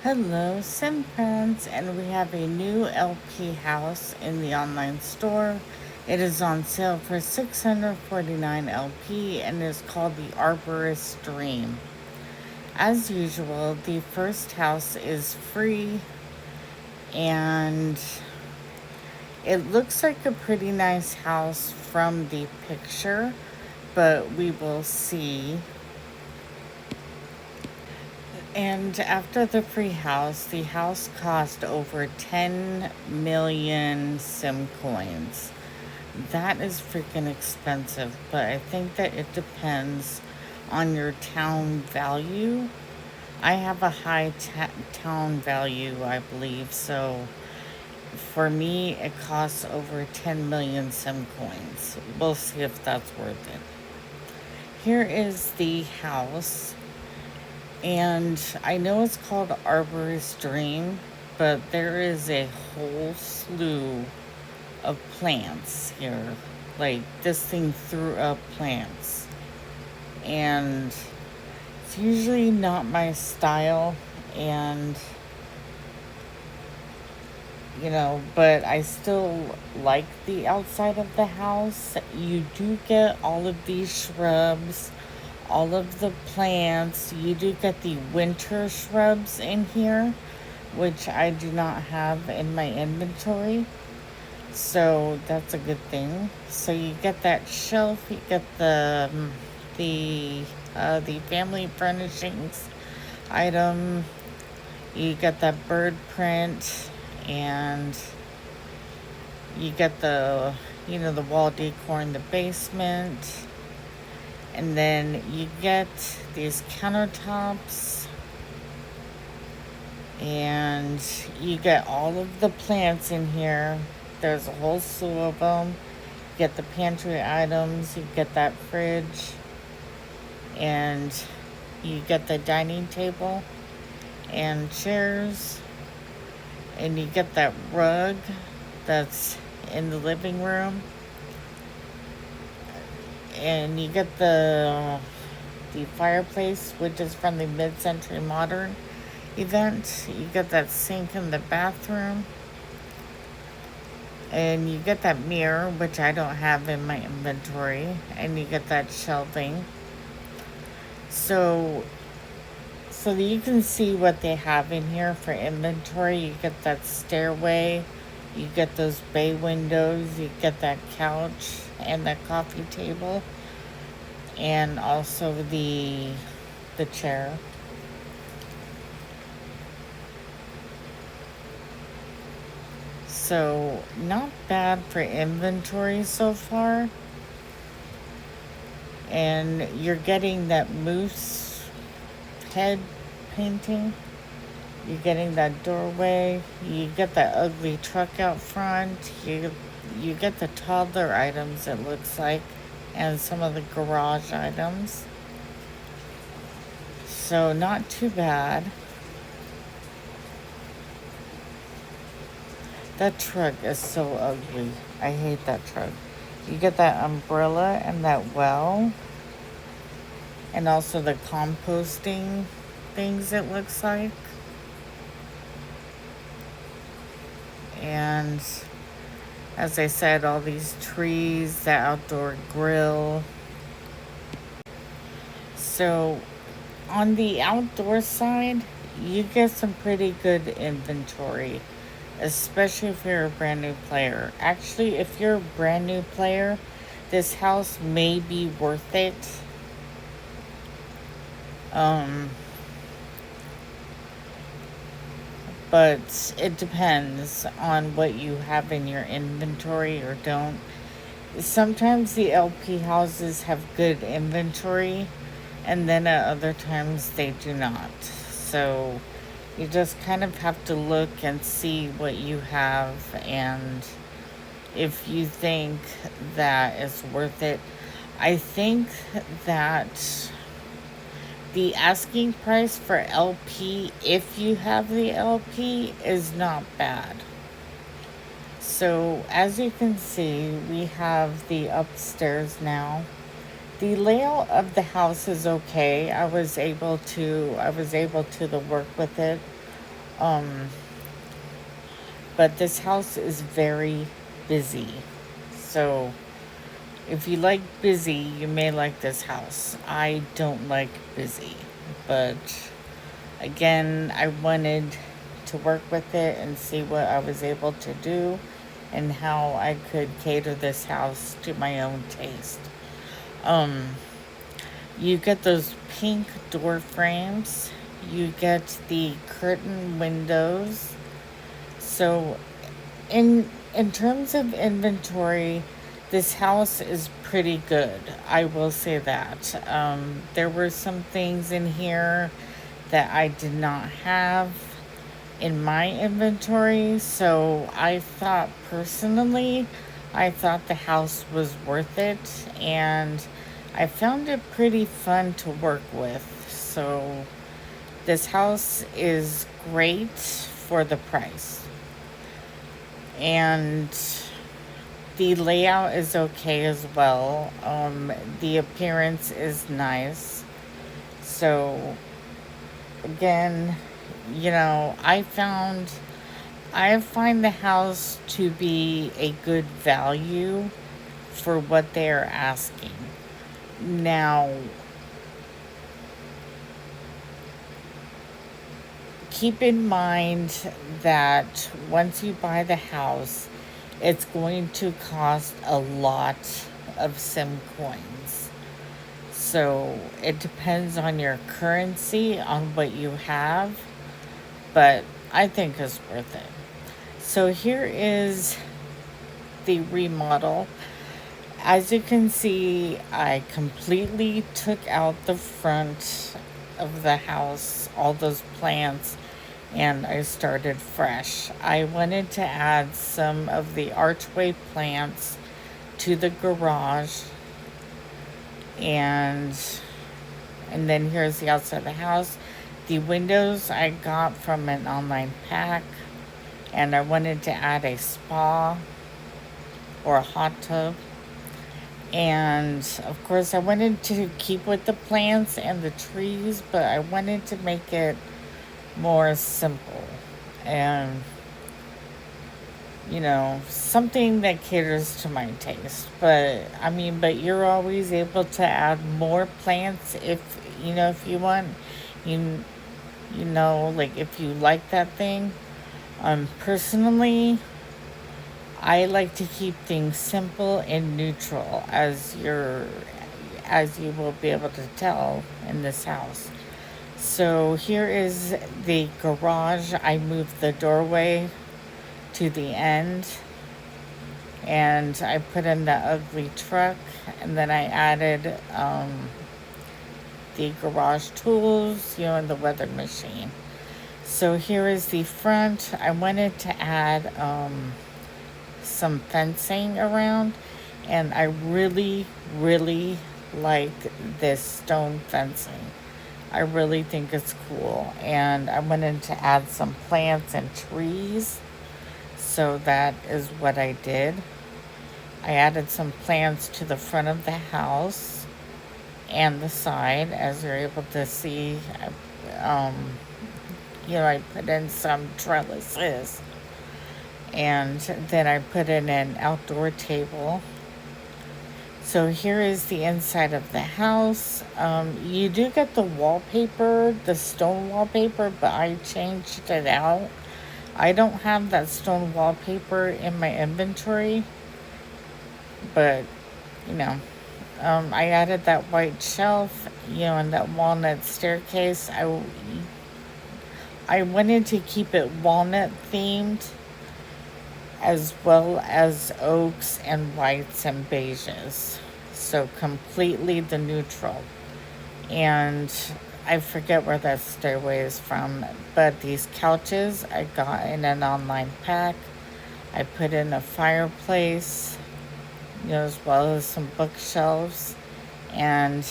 Hello, Simprance, and we have a new LP house in the online store. It is on sale for 649 LP and is called the Arborist Dream. As usual, the first house is free and it looks like a pretty nice house from the picture, but we will see. And after the free house, the house cost over 10 million sim coins. That is freaking expensive, but I think that it depends on your town value. I have a high town value, I believe, so for me, it costs over 10 million sim coins. We'll see if that's worth it. Here is the house. And I know it's called Arborist Dream, but there is a whole slew of plants here. Like, this thing threw up plants. And it's usually not my style. And, but I still like the outside of the house. You do get all of these shrubs, all of the plants. You do get the winter shrubs in here, which I do not have in my inventory. So that's a good thing. So you get that shelf, you get the family furnishings item, you get that bird print, and you get the wall decor in the basement. And then you get these countertops, and you get all of the plants in here. There's a whole slew of them. You get the pantry items, you get that fridge, and you get the dining table and chairs, and you get that rug that's in the living room, and you get the fireplace, which is from the mid-century modern event. You get that sink in the bathroom, and you get that mirror, which I don't have in my inventory, and you get that shelving. So that you can see what they have in here for inventory. You get that stairway, you get those bay windows, you get that couch and that coffee table, and also the chair. So not bad for inventory so far. And you're getting that moose head painting. You're getting that doorway. You get that ugly truck out front. You get the toddler items, it looks like, and some of the garage items. So not too bad. That truck is so ugly. I hate that truck. You get that umbrella and that well, and also the composting things, it looks like. And as I said, all these trees, the outdoor grill. So on the outdoor side, you get some pretty good inventory, especially if you're a brand new player. Actually, if you're a brand new player, this house may be worth it. But it depends on what you have in your inventory or don't. Sometimes the LP houses have good inventory, and then at other times they do not. So you just kind of have to look and see what you have, and if you think that it's worth it. I think that the asking price for LP, if you have the LP, is not bad. So as you can see, we have the upstairs now. The layout of the house is okay. I was able to work with it. Um, but this house is very busy. So if you like busy, you may like this house. I don't like busy, but again, I wanted to work with it and see what I was able to do and how I could cater this house to my own taste. Um, you get those pink door frames, you get the curtain windows. So in terms of inventory, this house is pretty good. I will say that. There were some things in here that I did not have in my inventory, so I thought personally, I thought the house was worth it, and I found it pretty fun to work with. So this house is great for the price. And the layout is okay as well. The appearance is nice. So again, I find the house to be a good value for what they are asking. Now, keep in mind that once you buy the house, it's going to cost a lot of sim coins. So it depends on your currency, on what you have, but I think it's worth it. So here is the remodel. As you can see, I completely took out the front of the house, all those plants, and I started fresh. I wanted to add some of the archway plants to the garage, and then here's the outside of the house. The windows I got from an online pack, and I wanted to add a spa or a hot tub. And of course, I wanted to keep with the plants and the trees, but I wanted to make it more simple and, something that caters to my taste. But you're always able to add more plants if you want. You, like if you like that thing. Personally, I like to keep things simple and neutral, as you will be able to tell in this house. So here is the garage. I moved the doorway to the end, and I put in the ugly truck, and then I added the garage tools, and the weather machine. So here is the front. I wanted to add some fencing around, and I really, really like this stone fencing. I really think it's cool, and I wanted to add some plants and trees, so that is what I did. I added some plants to the front of the house and the side, as you're able to see. I put in some trellises, and then I put in an outdoor table. So here is the inside of the house. You do get the wallpaper, the stone wallpaper, but I changed it out. I don't have that stone wallpaper in my inventory, but you know, I added that white shelf, and that walnut staircase. I wanted to keep it walnut themed, as well as oaks and whites and beiges. So completely the neutral. And I forget where that stairway is from, but these couches I got in an online pack. I put in a fireplace, as well as some bookshelves, and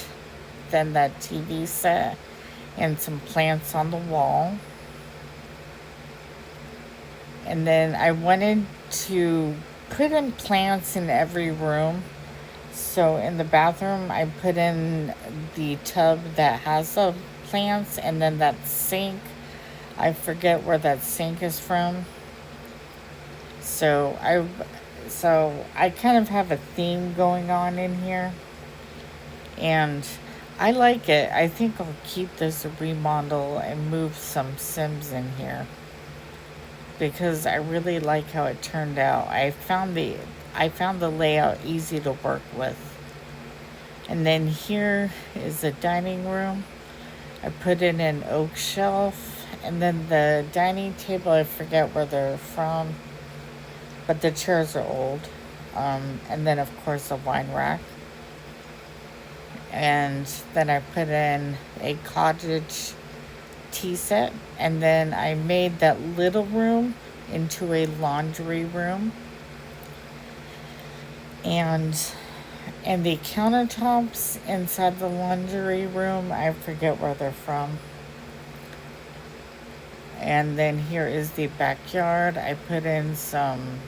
then that TV set and some plants on the wall. And then I wanted to put in plants in every room. So in the bathroom, I put in the tub that has the plants, and then that sink, I forget where that sink is from. So I kind of have a theme going on in here, and I like it. I think I'll keep this remodel and move some Sims in here because I really like how it turned out. I found the layout easy to work with. And then here is the dining room. I put in an oak shelf, and then the dining table, I forget where they're from, but the chairs are old. And then, of course, a wine rack. And then I put in a cottage tea set, and then I made that little room into a laundry room. And the countertops inside the laundry room, I forget where they're from. And then here is the backyard. I put in some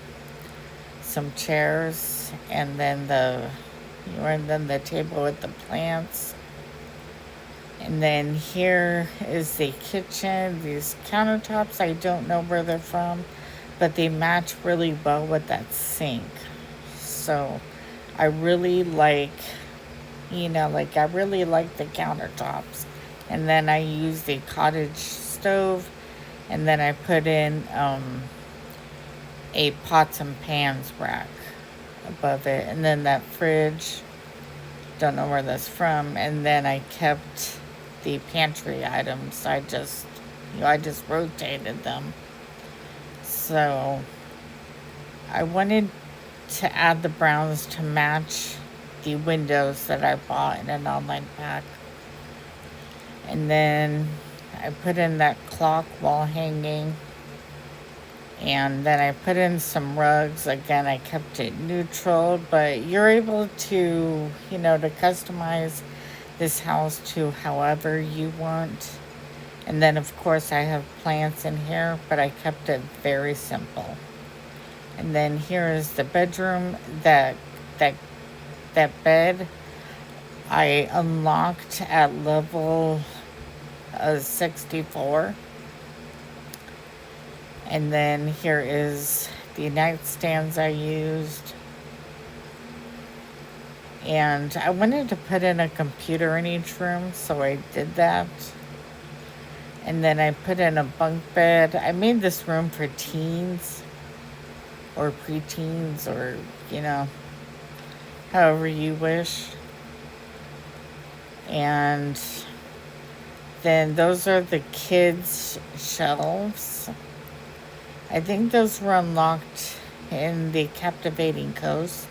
chairs, and then the table with the plants. And then here is the kitchen. These countertops, I don't know where they're from, but they match really well with that sink. So I really like, I really like the countertops. And then I use the cottage stove, and then I put in a pots and pans rack above it. And then that fridge, don't know where that's from. And then I kept the pantry items. I just rotated them. So I wanted to add the browns to match the windows that I bought in an online pack. And then I put in that clock wall hanging. And then I put in some rugs. Again, I kept it neutral, but you're able to, to customize this house to however you want. And then, of course, I have plants in here, but I kept it very simple. And then here is the bedroom. That bed I unlocked at level 64. And then here is the nightstands I used. And I wanted to put in a computer in each room, so I did that. And then I put in a bunk bed. I made this room for teens or preteens, or, however you wish. And then those are the kids' shelves. I think those were unlocked in the Captivating Coast.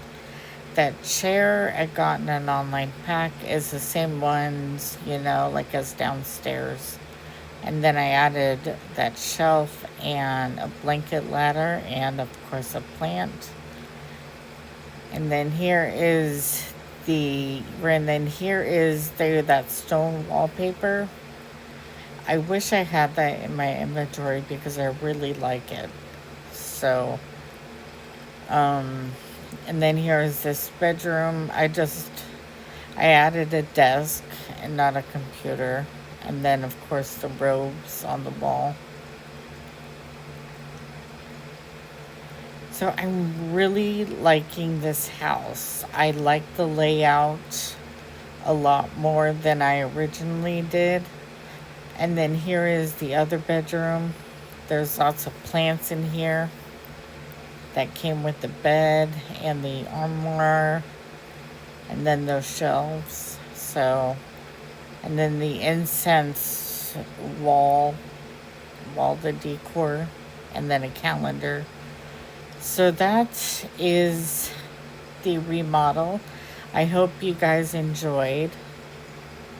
That chair I got in an online pack is the same ones, like as downstairs. And then I added that shelf and a blanket ladder and, of course, a plant. And then here is that stone wallpaper. I wish I had that in my inventory because I really like it. So, and then here is this bedroom. I added a desk and not a computer. And then, of course, the robes on the wall. So I'm really liking this house. I like the layout a lot more than I originally did. And then here is the other bedroom. There's lots of plants in here that came with the bed and the armoire, and then those shelves. So, and then the incense wall, the decor, and then a calendar. So that is the remodel. I hope you guys enjoyed.